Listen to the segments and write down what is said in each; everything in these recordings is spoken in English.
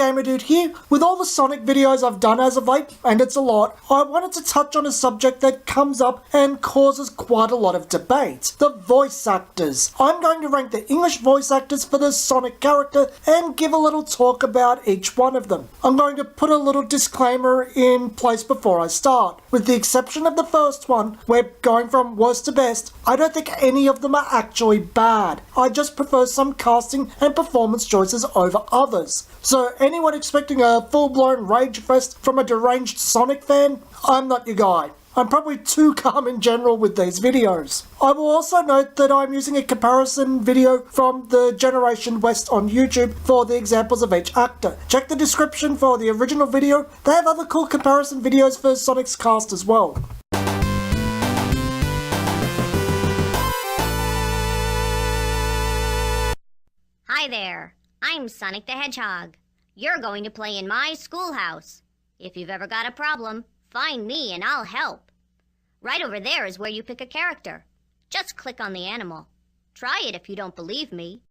Gamer Dude here. With all the Sonic videos I've done as of late, and it's a lot, I wanted to touch on a subject that comes up and causes quite a lot of debate. The voice actors. I'm going to rank the English voice actors for the Sonic character and give a little talk about each one of them. I'm going to put a little disclaimer in place before I start. With the exception of the first one, we're going from worst to best. I don't think any of them are actually bad. I just prefer some casting and performance choices over others. So anyone expecting a full-blown rage fest from a deranged Sonic fan? I'm not your guy. I'm probably too calm in general with these videos. I will also note that I'm using a comparison video from the Generation West on YouTube for the examples of each actor. Check the description for the original video. They have other cool comparison videos for Sonic's cast as well. Hi there, I'm Sonic the Hedgehog. You're going to play in my schoolhouse. If you've ever got a problem, find me and I'll help. Right over there is where you pick a character. Just click on the animal. Try it if you don't believe me.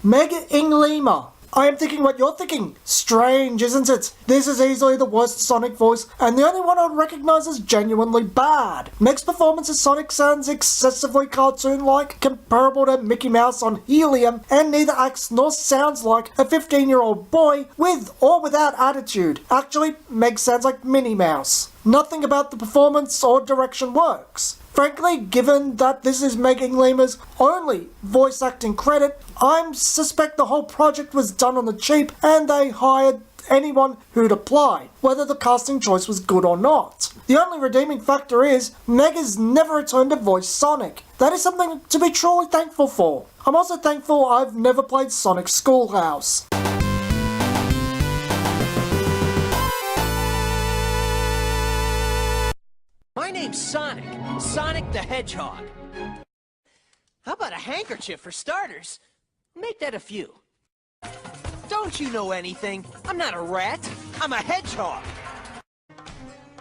Inglima. I am thinking what you're thinking. Strange, isn't it? This is easily the worst Sonic voice, and the only one I'd recognise as genuinely bad. Meg's performance as Sonic sounds excessively cartoon-like, comparable to Mickey Mouse on Helium, and neither acts nor sounds like a 15-year-old boy with or without attitude. Actually, Meg sounds like Minnie Mouse. Nothing about the performance or direction works. Frankly, given that this is Meg Inglima's only voice acting credit, I suspect the whole project was done on the cheap and they hired anyone who'd apply, whether the casting choice was good or not. The only redeeming factor is Meg has never returned to voice Sonic. That is something to be truly thankful for. I'm also thankful I've never played Sonic Schoolhouse. My name's Sonic. Sonic the Hedgehog. How about a handkerchief for starters? Make that a few. Don't you know anything? I'm not a rat. I'm a hedgehog.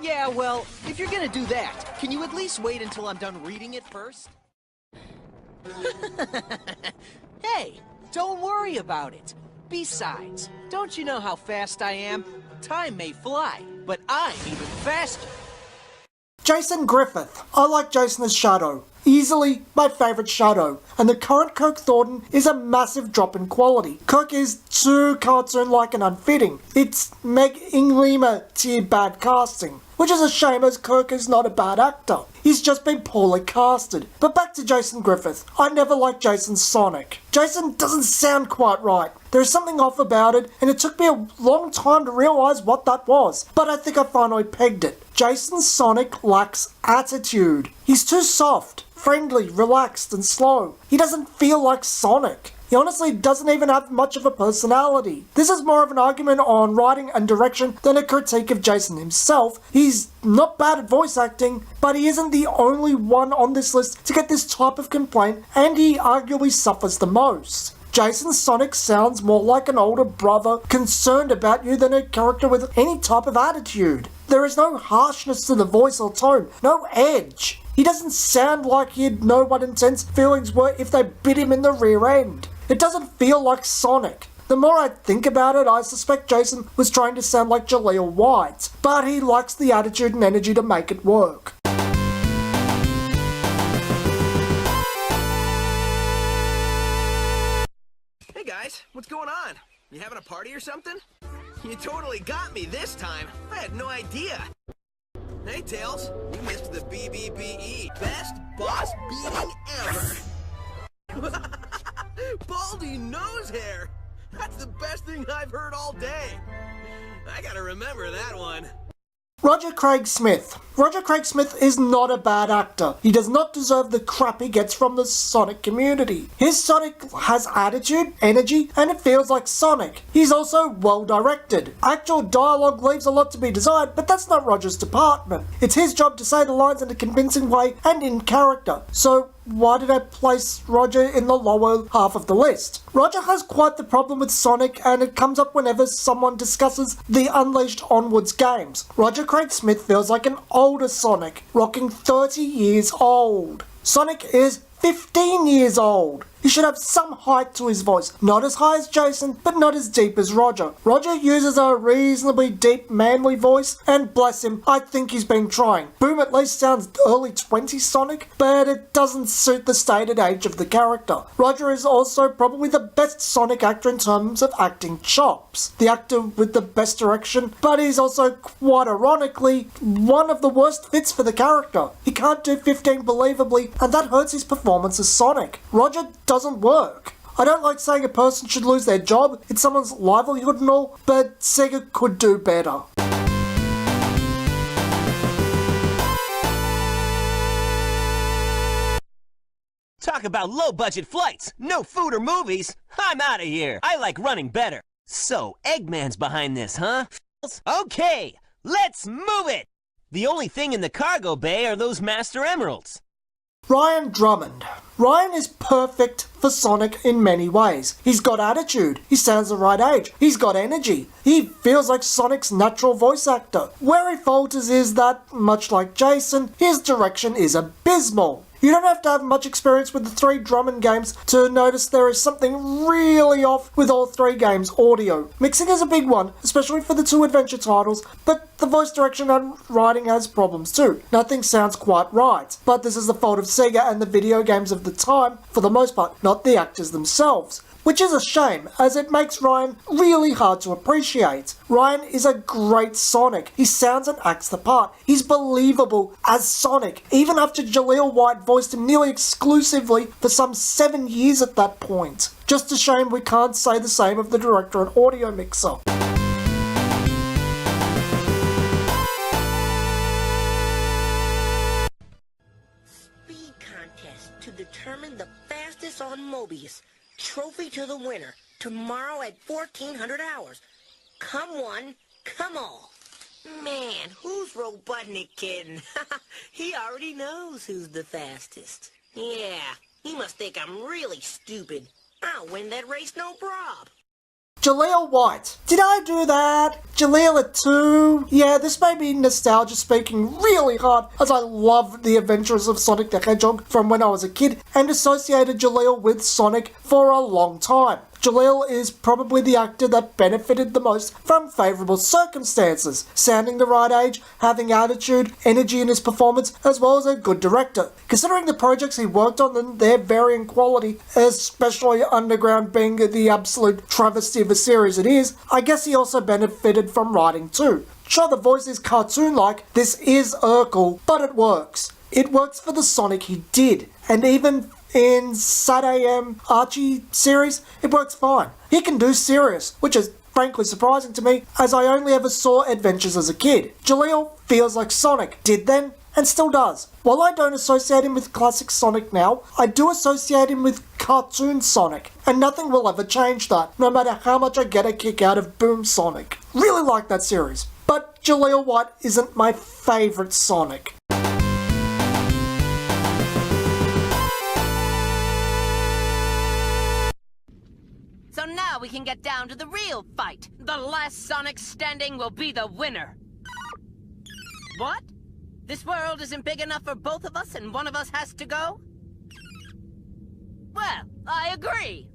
Yeah, well, if you're gonna do that, can you at least wait until I'm done reading it first? Hey, don't worry about it. Besides, don't you know how fast I am? Time may fly, but I'm even faster. Jason Griffith. I like Jason as Shadow. Easily my favourite Shadow, and the current Kirk Thornton is a massive drop in quality. Kirk is too cartoon-like and unfitting. It's Meg Inglima tier bad casting, which is a shame as Kirk is not a bad actor. He's just been poorly casted. But back to Jason Griffith. I never liked Jason's Sonic. Jason doesn't sound quite right. There is something off about it, and it took me a long time to realise what that was. But I think I finally pegged it. Jason's Sonic lacks attitude. He's too soft, friendly, relaxed, and slow. He doesn't feel like Sonic. He honestly doesn't even have much of a personality. This is more of an argument on writing and direction than a critique of Jason himself. He's not bad at voice acting, but he isn't the only one on this list to get this type of complaint, and he arguably suffers the most. Jason's Sonic sounds more like an older brother concerned about you than a character with any type of attitude. There is no harshness to the voice or tone, no edge. He doesn't sound like he'd know what intense feelings were if they bit him in the rear end. It doesn't feel like Sonic. The more I think about it, I suspect Jason was trying to sound like Jaleel White, but he lacks the attitude and energy to make it work. Hey guys, what's going on? You having a party or something? You totally got me this time. I had no idea. Hey Tails, you missed the BBBE, best boss beating ever. Baldy nose hair. That's the best thing I've heard all day. I gotta remember that one. Roger Craig Smith. Roger Craig Smith is not a bad actor. He does not deserve the crap he gets from the Sonic community. His Sonic has attitude, energy, and it feels like Sonic. He's also well directed. Actual dialogue leaves a lot to be desired, but that's not Roger's department. It's his job to say the lines in a convincing way and in character. So why did I place Roger in the lower half of the list? Roger has quite the problem with Sonic, and it comes up whenever someone discusses the Unleashed Onwards games. Roger Craig Smith feels like an older Sonic, rocking 30 years old. Sonic is 15 years old. He should have some height to his voice. Not as high as Jason, but not as deep as Roger. Roger uses a reasonably deep, manly voice, and bless him, I think he's been trying. Boom at least sounds early 20s Sonic, but it doesn't suit the stated age of the character. Roger is also probably the best Sonic actor in terms of acting chops. The actor with the best direction, but he's also, quite ironically, one of the worst fits for the character. He can't do 15 believably, and that hurts his performance as Sonic. Roger doesn't work. I don't like saying a person should lose their job, it's someone's livelihood and all, but Sega could do better. Talk about low-budget flights, no food or movies. I'm out of here. I like running better. So, Eggman's behind this, huh? Okay, let's move it! The only thing in the cargo bay are those Master Emeralds. Ryan Drummond. Ryan is perfect for Sonic in many ways. He's got attitude, he sounds the right age, he's got energy, he feels like Sonic's natural voice actor. Where he falters is that, much like Jason, his direction is abysmal. You don't have to have much experience with the 3 Drummond games to notice there is something really off with all 3 games' audio. Mixing is a big one, especially for the 2 adventure titles, but the voice direction and writing has problems too. Nothing sounds quite right, but this is the fault of Sega and the video games of the time, for the most part, not the actors themselves. Which is a shame, as it makes Ryan really hard to appreciate. Ryan is a great Sonic. He sounds and acts the part. He's believable as Sonic, even after Jaleel White voiced him nearly exclusively for some 7 years at that point. Just a shame we can't say the same of the director and audio mixer. Speed contest to determine the fastest on Mobius. Trophy to the winner, tomorrow at 1400 hours. Come one, come all. Man, who's Robotnik kidding? He already knows who's the fastest. Yeah, he must think I'm really stupid. I'll win that race no prob. Jaleel White. Did I do that? Jaleel at 2? Yeah, this made me nostalgia speaking really hard, as I loved the adventures of Sonic the Hedgehog from when I was a kid, and associated Jaleel with Sonic for a long time. Jaleel is probably the actor that benefited the most from favourable circumstances, sounding the right age, having attitude, energy in his performance, as well as a good director. Considering the projects he worked on and their varying quality, especially Underground being the absolute travesty of a series it is, I guess he also benefited from writing too. Sure, the voice is cartoon-like, this is Urkel, but it works. It works for the Sonic he did, and even in SatAM Archie series, it works fine. He can do serious, which is frankly surprising to me, as I only ever saw Adventures as a kid. Jaleel feels like Sonic, did then, and still does. While I don't associate him with classic Sonic now, I do associate him with cartoon Sonic, and nothing will ever change that, no matter how much I get a kick out of Boom Sonic. Really like that series, but Jaleel White isn't my favourite Sonic. So now we can get down to the real fight. The last Sonic standing will be the winner. What? This world isn't big enough for both of us and one of us has to go? Well, I agree.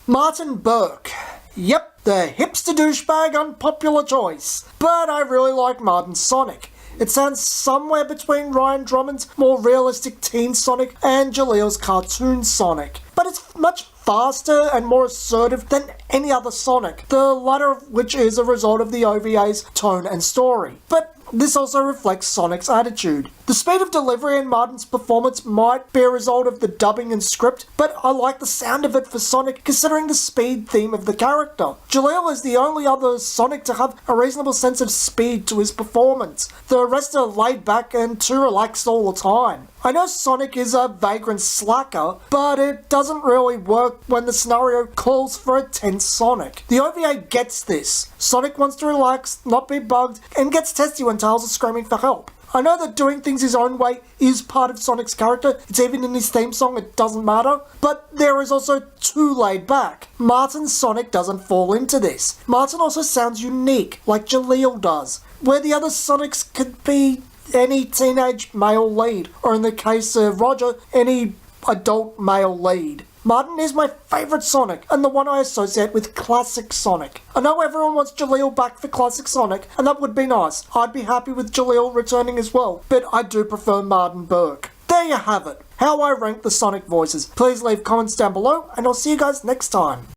Martin Burke. Yep, the hipster douchebag unpopular choice. But I really like Martin's Sonic. It sounds somewhere between Ryan Drummond's more realistic teen Sonic and Jaleel's cartoon Sonic. But it's much faster and more assertive than any other Sonic, the latter of which is a result of the OVA's tone and story. But this also reflects Sonic's attitude. The speed of delivery in Martin's performance might be a result of the dubbing and script, but I like the sound of it for Sonic considering the speed theme of the character. Jaleel is the only other Sonic to have a reasonable sense of speed to his performance. The rest are laid back and too relaxed all the time. I know Sonic is a vagrant slacker, but it doesn't really work when the scenario calls for a tense Sonic. The OVA gets this. Sonic wants to relax, not be bugged, and gets testy when Tails is screaming for help. I know that doing things his own way is part of Sonic's character, it's even in his theme song, it doesn't matter, but there is also too laid back. Martin's Sonic doesn't fall into this. Martin also sounds unique, like Jaleel does, where the other Sonics could be any teenage male lead, or in the case of Roger, any adult male lead. Martin is my favourite Sonic, and the one I associate with classic Sonic. I know everyone wants Jaleel back for classic Sonic, and that would be nice. I'd be happy with Jaleel returning as well, but I do prefer Martin Burke. There you have it, how I rank the Sonic voices. Please leave comments down below, and I'll see you guys next time.